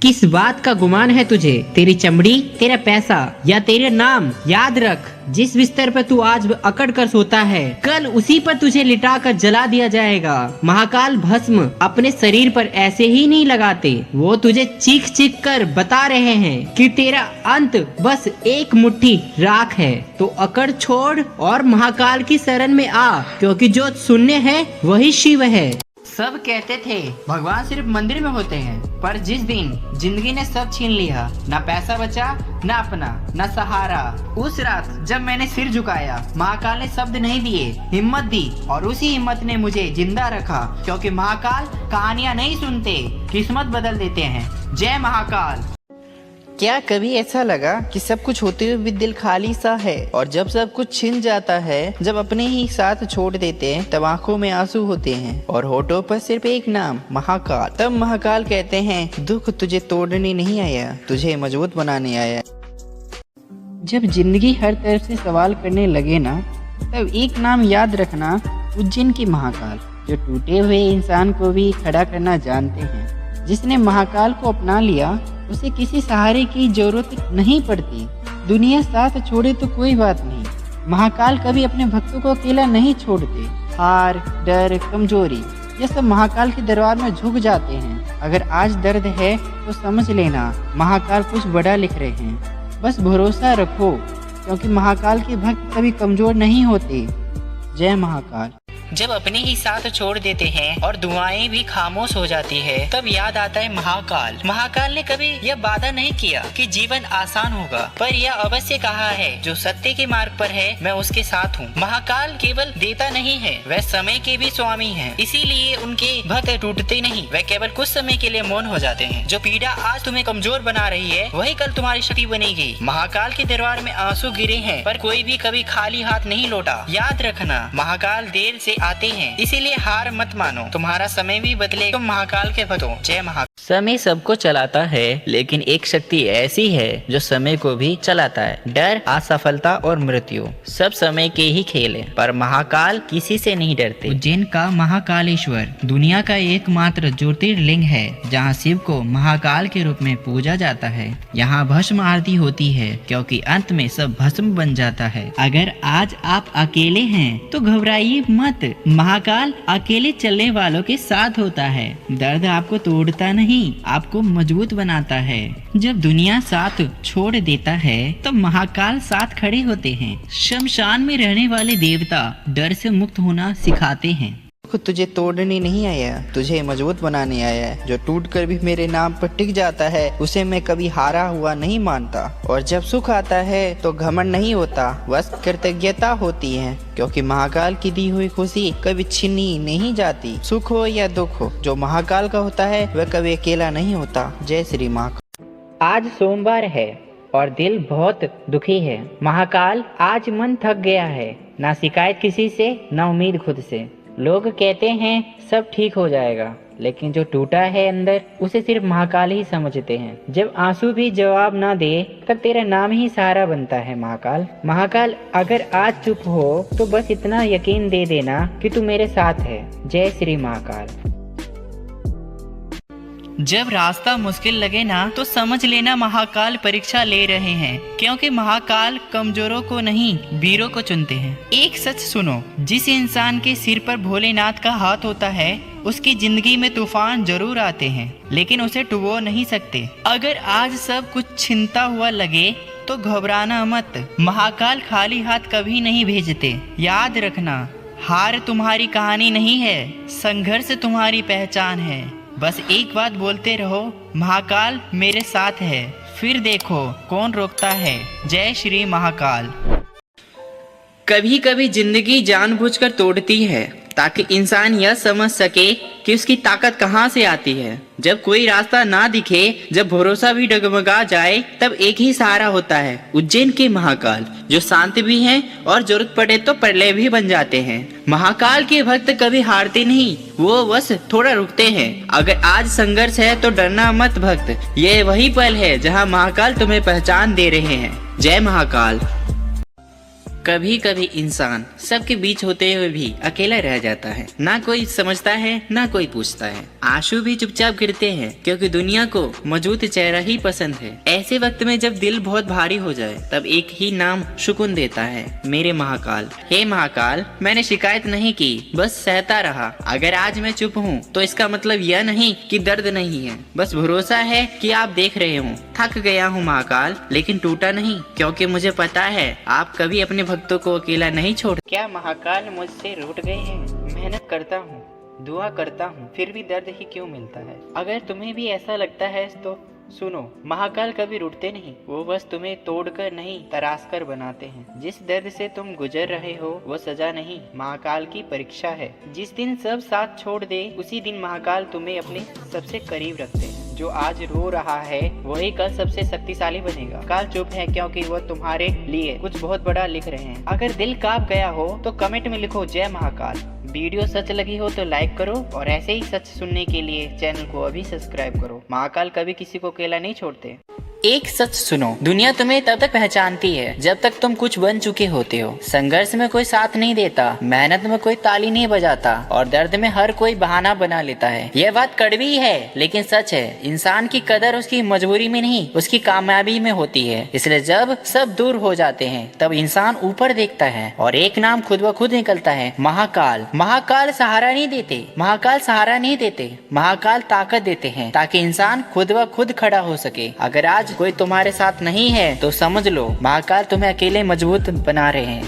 किस बात का गुमान है तुझे? तेरी चमड़ी, तेरा पैसा या तेरे नाम? याद रख, जिस बिस्तर पर तू आज अकड़ कर सोता है, कल उसी पर तुझे लिटा कर जला दिया जाएगा। महाकाल भस्म अपने शरीर पर ऐसे ही नहीं लगाते, वो तुझे चीख चीख कर बता रहे हैं कि तेरा अंत बस एक मुट्ठी राख है। तो अकड़ छोड़ और महाकाल की शरण में आ, क्योंकि जो शून्य है वही शिव है। सब कहते थे भगवान सिर्फ मंदिर में होते हैं, पर जिस दिन जिंदगी ने सब छीन लिया, ना पैसा बचा, ना अपना, ना सहारा, उस रात जब मैंने सिर झुकाया, महाकाल ने शब्द नहीं दिए, हिम्मत दी, और उसी हिम्मत ने मुझे जिंदा रखा। क्योंकि महाकाल कहानियां नहीं सुनते, किस्मत बदल देते हैं। जय महाकाल। क्या कभी ऐसा लगा कि सब कुछ होते हुए भी दिल खाली सा है, और जब सब कुछ छिन जाता है, जब अपने ही साथ छोड़ देते हैं, तब आंखों में आंसू होते हैं और होठों पर सिर्फ एक नाम, महाकाल। तब महाकाल कहते हैं, दुख तुझे तोड़ने नहीं आया, तुझे मजबूत बनाने आया। जब जिंदगी हर तरफ से सवाल करने लगे ना, तब एक नाम याद रखना, उज्जैन के महाकाल, जो टूटे हुए इंसान को भी खड़ा करना जानते हैं। जिसने महाकाल को अपना लिया, उसे किसी सहारे की जरूरत नहीं पड़ती। दुनिया साथ छोड़े तो कोई बात नहीं, महाकाल कभी अपने भक्तों को अकेला नहीं छोड़ते। हार, डर, कमजोरी, ये सब महाकाल के दरबार में झुक जाते हैं। अगर आज दर्द है तो समझ लेना, महाकाल कुछ बड़ा लिख रहे हैं। बस भरोसा रखो, क्योंकि महाकाल के भक्त कभी कमजोर नहीं होते। जय महाकाल। जब अपने ही साथ छोड़ देते हैं और दुआएं भी खामोश हो जाती है, तब याद आता है महाकाल। महाकाल ने कभी यह वादा नहीं किया कि जीवन आसान होगा, पर यह अवश्य कहा है, जो सत्य के मार्ग पर है, मैं उसके साथ हूँ। महाकाल केवल देता नहीं है, वह समय के भी स्वामी है। इसीलिए उनके भक्त टूटते नहीं, वह केवल कुछ समय के लिए मौन हो जाते हैं। जो पीड़ा आज तुम्हें कमजोर बना रही है, वही कल तुम्हारी शक्ति बनेगी। महाकाल के दरबार में आंसू गिरे हैं, पर कोई भी कभी खाली हाथ नहीं लौटा। याद रखना, महाकाल देर से आते हैं, इसीलिए हार मत मानो, तुम्हारा समय भी बदले। तुम महाकाल के भक्त हो। जय महाकाल। समय सबको चलाता है, लेकिन एक शक्ति ऐसी है जो समय को भी चलाता है। डर, असफलता और मृत्यु सब समय के ही खेल हैं, पर महाकाल किसी से नहीं डरते। उज्जैन का महाकालेश्वर दुनिया का एकमात्र ज्योतिर्लिंग है, जहाँ शिव को महाकाल के रूप में पूजा जाता है। यहाँ भस्म आरती होती है, क्योंकि अंत में सब भस्म बन जाता है। अगर आज आप अकेले हैं तो घबराइए मत, महाकाल अकेले चलने वालों के साथ होता है। दर्द आपको तोड़ता नहीं, आपको मजबूत बनाता है। जब दुनिया साथ छोड़ देता है, तो महाकाल साथ खड़े होते हैं। शमशान में रहने वाले देवता डर से मुक्त होना सिखाते हैं। तुझे तोड़ने नहीं आया, तुझे मजबूत बनाने आया है। जो टूट कर भी मेरे नाम पर टिक जाता है, उसे मैं कभी हारा हुआ नहीं मानता। और जब सुख आता है तो घमंड नहीं होता, बस कृतज्ञता होती है, क्योंकि महाकाल की दी हुई खुशी कभी छीनी नहीं जाती। सुख हो या दुख हो, जो महाकाल का होता है वह कभी अकेला नहीं होता। जय श्री महाकाल। आज सोमवार है और दिल बहुत दुखी है। महाकाल, आज मन थक गया है, ना शिकायत किसी से, ना उम्मीद खुद से। लोग कहते हैं सब ठीक हो जाएगा, लेकिन जो टूटा है अंदर, उसे सिर्फ महाकाल ही समझते हैं। जब आंसू भी जवाब ना दे, तब तेरा नाम ही सहारा बनता है महाकाल। महाकाल, अगर आज चुप हो तो बस इतना यकीन दे देना कि तू मेरे साथ है। जय श्री महाकाल। जब रास्ता मुश्किल लगे ना, तो समझ लेना महाकाल परीक्षा ले रहे हैं, क्योंकि महाकाल कमजोरों को नहीं, वीरों को चुनते हैं। एक सच सुनो, जिस इंसान के सिर पर भोलेनाथ का हाथ होता है, उसकी जिंदगी में तूफान जरूर आते हैं, लेकिन उसे डुबो नहीं सकते। अगर आज सब कुछ छिनता हुआ लगे तो घबराना मत, महाकाल खाली हाथ कभी नहीं भेजते। याद रखना, हार तुम्हारी कहानी नहीं है, संघर्ष तुम्हारी पहचान है। बस एक बात बोलते रहो, महाकाल मेरे साथ है, फिर देखो कौन रोकता है। जय श्री महाकाल। कभी कभी जिंदगी जानबूझकर तोड़ती है, ताकि इंसान यह समझ सके कि उसकी ताकत कहाँ से आती है। जब कोई रास्ता ना दिखे, जब भरोसा भी डगमगा जाए, तब एक ही सहारा होता है, उज्जैन के महाकाल, जो शांत भी हैं और जरूरत पड़े तो प्रलय भी बन जाते हैं। महाकाल के भक्त कभी हारते नहीं, वो बस थोड़ा रुकते हैं। अगर आज संघर्ष है तो डरना मत भक्त, ये वही पल है जहाँ महाकाल तुम्हें पहचान दे रहे हैं। जय महाकाल। कभी कभी इंसान सबके बीच होते हुए भी अकेला रह जाता है। ना कोई समझता है ना कोई पूछता है। आंसू भी चुपचाप गिरते हैं क्योंकि दुनिया को मौजूद चेहरा ही पसंद है। ऐसे वक्त में जब दिल बहुत भारी हो जाए तब एक ही नाम सुकून देता है, मेरे महाकाल। हे महाकाल, मैंने शिकायत नहीं की, बस सहता रहा। अगर आज मैं चुप हूँ तो इसका मतलब यह नहीं कि दर्द नहीं है, बस भरोसा है कि आप देख रहे हो। थक गया हूँ महाकाल, लेकिन टूटा नहीं, क्योंकि मुझे पता है आप कभी अपने भक्तों को अकेला नहीं छोड़। क्या महाकाल मुझसे रूठ गए हैं? मेहनत करता हूँ, दुआ करता हूँ, फिर भी दर्द ही क्यों मिलता है? अगर तुम्हें भी ऐसा लगता है तो सुनो, महाकाल कभी रुठते नहीं, वो बस तुम्हें तोड़कर नहीं तराश कर बनाते हैं। जिस दर्द से तुम गुजर रहे हो वो सजा नहीं, महाकाल की परीक्षा है। जिस दिन सब साथ छोड़ दे उसी दिन महाकाल तुम्हें अपने सबसे करीब रखते हैं। जो आज रो रहा है वही कल सबसे शक्तिशाली बनेगा। काल चुप है क्योंकि वो तुम्हारे लिए कुछ बहुत बड़ा लिख रहे हैं। अगर दिल कांप गया हो तो कमेंट में लिखो जय महाकाल। वीडियो सच लगी हो तो लाइक करो और ऐसे ही सच सुनने के लिए चैनल को अभी सब्सक्राइब करो। महाकाल कभी किसी को अकेला नहीं छोड़ते। एक सच सुनो, दुनिया तुम्हें तब तक पहचानती है जब तक तुम कुछ बन चुके होते हो। संघर्ष में कोई साथ नहीं देता, मेहनत में कोई ताली नहीं बजाता और दर्द में हर कोई बहाना बना लेता है। यह बात कड़वी है लेकिन सच है। इंसान की कदर उसकी मजबूरी में नहीं, उसकी कामयाबी में होती है। इसलिए जब सब दूर हो जाते हैं तब इंसान ऊपर देखता है और एक नाम खुद ब खुद निकलता है, महाकाल। महाकाल सहारा नहीं देते, महाकाल सहारा नहीं देते, महाकाल ताकत देते हैं ताकि इंसान खुद ब खुद खड़ा हो सके। अगर आज कोई तुम्हारे साथ नहीं है तो समझ लो महाकाल तुम्हें अकेले मजबूत बना रहे हैं।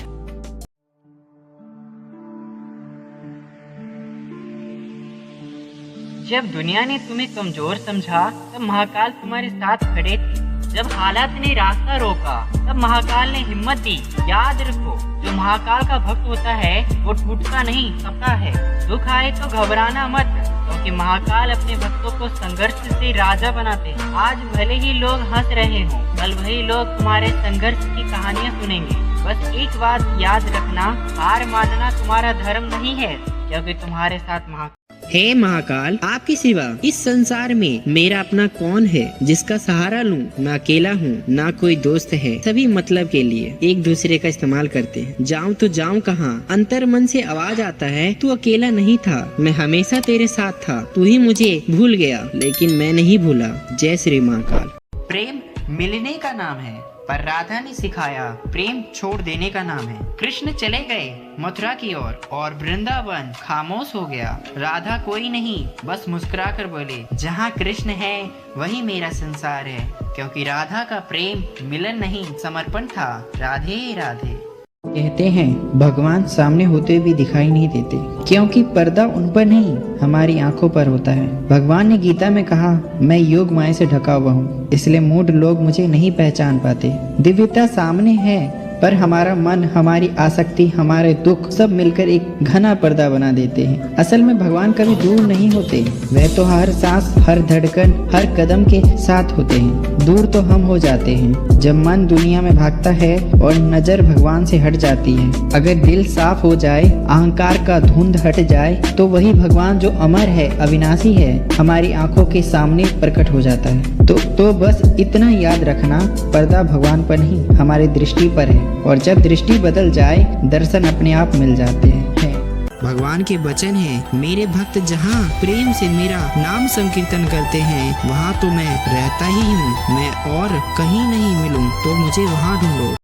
जब दुनिया ने तुम्हें कमजोर समझा तब महाकाल तुम्हारे साथ खड़े थे। जब हालात ने रास्ता रोका तब महाकाल ने हिम्मत दी। याद रखो, जो महाकाल का भक्त होता है वो टूटता नहीं, सबका है। दुख आए तो घबराना मत, क्योंकि महाकाल अपने भक्तों को संघर्ष से राजा बनाते हैं। आज भले ही लोग हंस रहे हों, कल वही लोग तुम्हारे संघर्ष की कहानियां सुनेंगे। बस एक बात याद रखना, हार मानना तुम्हारा धर्म नहीं है, क्योंकि तुम्हारे साथ महाकाल। हे महाकाल, आपके सिवा इस संसार में मेरा अपना कौन है जिसका सहारा लूं? मैं अकेला हूँ, ना कोई दोस्त है। सभी मतलब के लिए एक दूसरे का इस्तेमाल करते हैं। जाऊँ तो जाऊँ कहाँ? अंतर मन से आवाज आता है, तू अकेला नहीं था, मैं हमेशा तेरे साथ था। तू ही मुझे भूल गया लेकिन मैं नहीं भूला। जय श्री महाकाल। प्रेम मिलने का नाम है, पर राधा ने सिखाया प्रेम छोड़ देने का नाम है। कृष्ण चले गए मथुरा की ओर और वृंदावन खामोश हो गया। राधा कोई नहीं, बस मुस्कुरा कर बोले, जहाँ कृष्ण है वही मेरा संसार है। क्योंकि राधा का प्रेम मिलन नहीं समर्पण था। राधे राधे। कहते हैं भगवान सामने होते भी दिखाई नहीं देते, क्योंकि पर्दा उन पर नहीं हमारी आंखों पर होता है। भगवान ने गीता में कहा, मैं योग माया से ढका हुआ हूँ, इसलिए मूढ़ लोग मुझे नहीं पहचान पाते। दिव्यता सामने है पर हमारा मन, हमारी आसक्ति, हमारे दुख सब मिलकर एक घना पर्दा बना देते हैं। असल में भगवान कभी दूर नहीं होते, वह तो हर सांस, हर धड़कन, हर कदम के साथ होते हैं। दूर तो हम हो जाते हैं जब मन दुनिया में भागता है और नजर भगवान से हट जाती है। अगर दिल साफ हो जाए, अहंकार का धुंध हट जाए, तो वही भगवान जो अमर है, अविनाशी है, हमारी आंखों के सामने प्रकट हो जाता है। तो बस इतना याद रखना, पर्दा भगवान पर नहीं हमारी दृष्टि पर है, और जब दृष्टि बदल जाए दर्शन अपने आप मिल जाते हैं। भगवान के वचन है, मेरे भक्त जहाँ प्रेम से मेरा नाम संकीर्तन करते हैं वहाँ तो मैं रहता ही हूँ। मैं और कहीं नहीं मिलूं तो मुझे वहाँ ढूंढो।